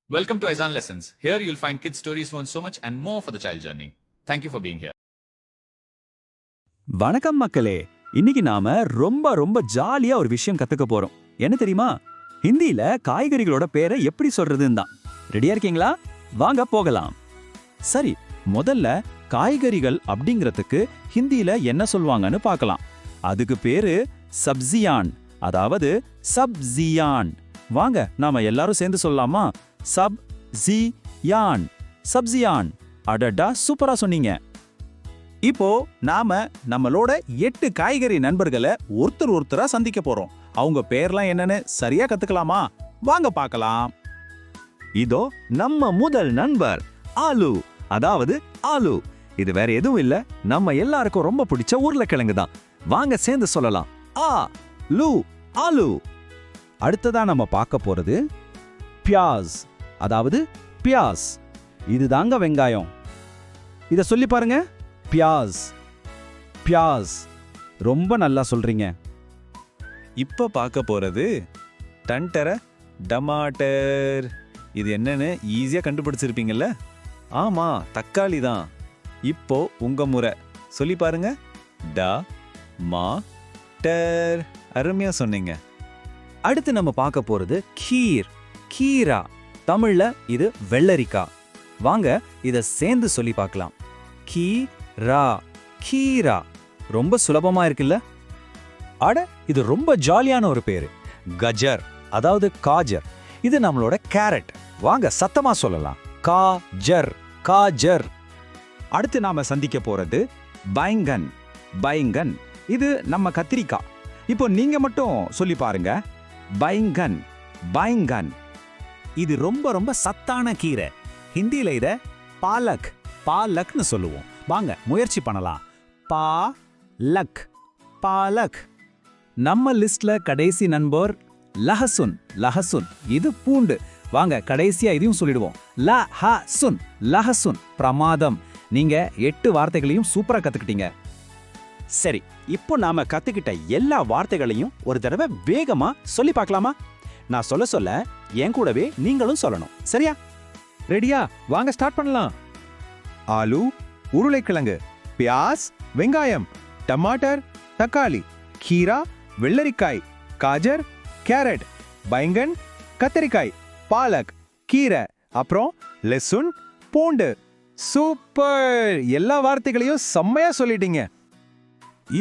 Welcome to Aizan Lessons. Here you'll find kids stories learn so much and more for the child journey. Thank you for being here. வணக்கம் மக்களே. இன்னைக்கு நாம ரொம்ப ரொம்ப ஜாலியா ஒரு விஷயம் கத்துக்க போறோம். என்ன தெரியுமா? ஹிந்தியில காய்கறிகளோட பேரை எப்படி சொல்றதுன்னு தான். ரெடியா இருக்கீங்களா? வாங்க போகலாம். சரி, முதல்ல காய்கறிகள் அப்படிங்கிறதுக்கு ஹிந்தியில என்ன சொல்வாங்கன்னு பார்க்கலாம். அதுக்கு பேரு சப்ஜியான், அதாவது சப்ஜியான். வாங்க நாம எல்லாரும் சேர்ந்து சொல்லலாமா? சப்ஜியான், சப்ஜியான். அடடா, சூப்பரா சொன்னீங்க. இப்போ நாம நம்மளோட 8 காய்கறி நண்பர்களை ஒருத்தரா சந்திக்க போறோம். அவங்க பேர்லாம் என்னன்னு சரியா கத்துக்கலாமா? வாங்க பார்க்கலாம். இதோ நம்ம முதல் நண்பர் ஆலு, அதாவது ஆலு. இது வேற எதுவும் இல்ல, நம்ம எல்லாருக்கும் ரொம்ப பிடிச்ச உருளைக்கிழங்கு தான். வாங்க சேர்ந்து சொல்லலாம். ஆ லு, ஆலு. அடுத்ததா நம்ம பார்க்க போறது பியாஸ், அதாவது பியாஸ். இதுதாங்க வெங்காயம். இத சொல்லி பாருங்க. பியாஸ், பியாஸ். ரொம்ப நல்லா சொல்றீங்க. இப்ப பார்க்க போறது டண்டர டமாட்டர். இது என்னன்னு ஈஸியா கண்டுபிடிச்சிருப்பீங்கல்ல? ஆமா, தக்காளி தான். இப்போ உங்க முறை. சொல்லி பாருங்க. ட மா டர். அருமையா சொன்னீங்க. அடுத்து நம்ம பார்க்க போறது கீர், கீரா. தமிழ்ல இது வெள்ளரிக்காய். வாங்க இத சேர்ந்து சொல்லி பார்க்கலாம். கீரா, கீரா. ரொம்ப சுலபமா இருக்குல்ல? அட, இது ரொம்ப ஜாலியான ஒரு பேரு. கஜர், அதாவது காஜர். இது நம்மளோட கேரட். வாங்க சத்தமா சொல்லலாம். காஜர், காஜர். அடுத்து நாம சந்திக்க போறது பைங்கன், பைங்கன். இது நம்ம கத்திரிக்காய். இப்போ நீங்க மட்டும் சொல்லி பாருங்க. பைங்கன், பைங்கன். இது ரொம்ப ரொம்ப சத்தான கீரை. ஹிந்தியில இத பாலக், பாலக்னு சொல்லுவோம். வாங்க முயற்சி பண்ணலாம். பாலக், பாலக். நம்ம லிஸ்ட்ல கடைசி நண்பர் லஹசுன், லஹசுன். இது பூண்டு. வாங்க கடைசியா இதையும் சொல்லிடுவோம். லஹசுன், லஹசுன். பிரமாதம். நீங்க 8 வார்த்தைகளையும் சூப்பரா கத்துக்கிட்டீங்க. சரி, இப்போ நாம கத்துக்கிட்ட எல்லா வார்த்தைகளையும் ஒரு தடவை வேகமா சொல்லி பார்க்கலாமா? நான் சொல்ல சொல்ல என் கூடவே நீங்களும் சொல்லணும். சரியா? ரெடியா? வாங்க ஸ்டார்ட் பண்ணலாம். ஆலு, உருளைக்கிழங்கு. பியாஸ், வெங்காயம். டமாட்டர், தக்காளி. கீரா, வெள்ளரிக்காய். காஜர், கேரட். பைங்கன், கத்தரிக்காய். பாலக், கீரை. அப்புறம் லெசுன், பூண்டு. சூப்பர்! எல்லா வார்த்தைகளையும் செம்மையா சொல்லிட்டீங்க.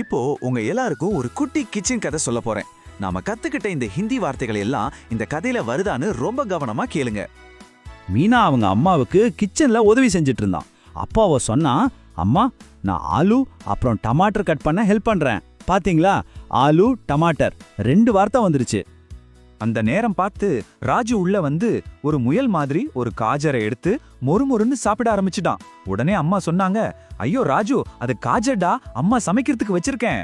இப்போ உங்க எல்லாருக்கும் ஒரு குட்டி கிச்சன் கதை சொல்ல போறேன். நாம கத்துக்கிட்ட இந்த ஹிந்தி வார்த்தைகள் எல்லாம் இந்த கதையில வருதான்னு ரொம்ப கவனமா கேளுங்க. மீனா அவங்க அம்மாவுக்கு கிச்சன்ல உதவி செஞ்சுட்டு இருந்தான். அப்பா அவ சொன்னா, அம்மா நான் ஆலு அப்புறம் டமாட்டர் கட் பண்ண ஹெல்ப் பண்றேன். பாத்தீங்களா? ஆலு டமாட்டர் 2 வார்த்தை வந்துருச்சு. அந்த நேரம் பார்த்து ராஜு உள்ள வந்து ஒரு முயல் மாதிரி ஒரு காஜரை எடுத்து மொறுமொறுன்னு சாப்பிட ஆரம்பிச்சுட்டான். உடனே அம்மா சொன்னாங்க, ஐயோ ராஜு, அது காஜர்டா, அம்மா சமைக்கிறதுக்கு வச்சிருக்கேன்.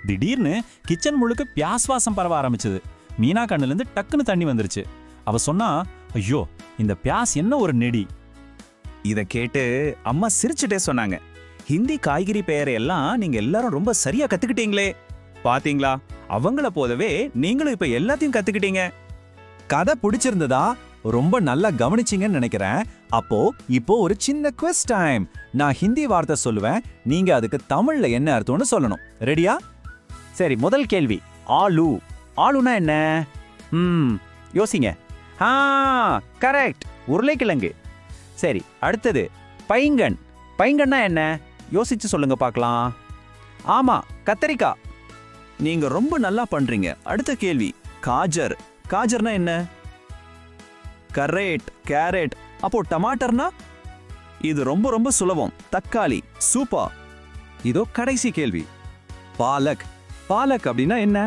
திடீர்னு கிச்சன் முழுக்க பியாஸ் வாசம் பரவ ஆரம்பிச்சது. மீனா கண்ணுல இருந்து டக்குன்னு தண்ணி வந்துருச்சு. அவ சொன்னா, ஐயோ இந்த பியாஸ் என்ன ஒரு நெடி. இத கேட்டு அம்மா சிரிச்சுட்டே சொன்னாங்க, ஹிந்தி காய்கறி பெயரை எல்லாம் நீங்க எல்லாரும் ரொம்ப சரியா கத்துக்கிட்டீங்களே. பாத்தீங்களா, அவங்கள போலவே நீங்களும் இப்ப எல்லாத்தையும் கத்துக்கிட்டீங்க. கதை பிடிச்சிருந்ததா? ரொம்ப நல்லா கவனிச்சிங்கன்னு நினைக்கிறேன். இப்போ ஒரு சின்ன குவிஸ் டைம். நான் ஹிந்தி வார்த்தை சொல்லுவேன், நீங்க அதுக்கு தமிழ்ல என்ன அர்த்தம்னு சொல்லணும். ரெடியா? சரி, முதல் கேள்வி. ஆலு. ஆலுனா என்ன? யோசிங்க. கரெக்ட், உருளைக்கிழங்கு. சரி, அடுத்தது பைங்கன். பைங்கன்னா என்ன? யோசிச்சு சொல்லுங்க பார்க்கலாம். ஆமா, கத்தரிக்காய். நீங்க ரொம்ப நல்லா பண்றீங்க. அடுத்த கேள்வி காஜர். காஜர்னா என்ன? Correct, carrot. அப்போ டமாட்டர்னா? இது ரொம்ப ரொம்ப சுலபம், தக்காளி. சூப்பர். இதோ கடைசி கேள்வி பாலக். பாலக் அப்படின்னா என்ன?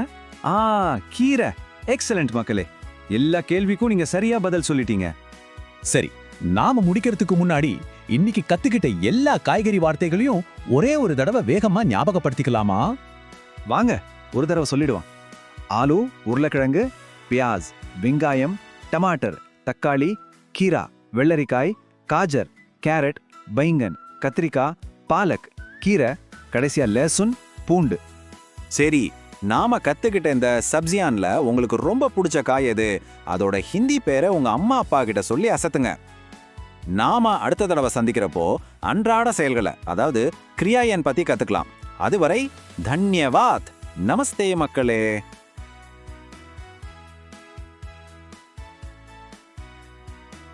கீரை. எக்ஸலென்ட் மக்களே, எல்லா கேள்விக்கும் நீங்க சரியா பதில் சொல்லிட்டீங்க. சரி, நாம முடிக்கிறதுக்கு முன்னாடி இன்னைக்கு கத்துக்கிட்ட எல்லா காய்கறி வார்த்தைகளையும் ஒரே ஒரு தடவை வேகமா ஞாபகப்படுத்திக்கலாமா? வாங்க ஒரு தடவை சொல்லிடுவான். ஆலு, உருளைக்கிழங்கு. பியாஸ், வெங்காயம். டமாட்டர், தக்காளி. கீரா, வெள்ளரிக்காய். காஜர், கேரட். பைங்கன், கத்திரிக்காய். பாலக், கீரை. கடைசியா லெசுன், பூண்டு. சரி, நாம கத்துக்கிட்ட இந்த சப்ஜியான்ல உங்களுக்கு ரொம்ப பிடிச்ச காய் எது? அதோட ஹிந்தி பேரை உங்க அம்மா அப்பா கிட்ட சொல்லி அசத்துங்க. நாம அடுத்த தடவை சந்திக்கிறப்போ அன்றாட செயல்களை, அதாவது கிரியாயன் பத்தி கத்துக்கலாம். அதுவரை தன்யவாத். நமஸ்தே மக்களே.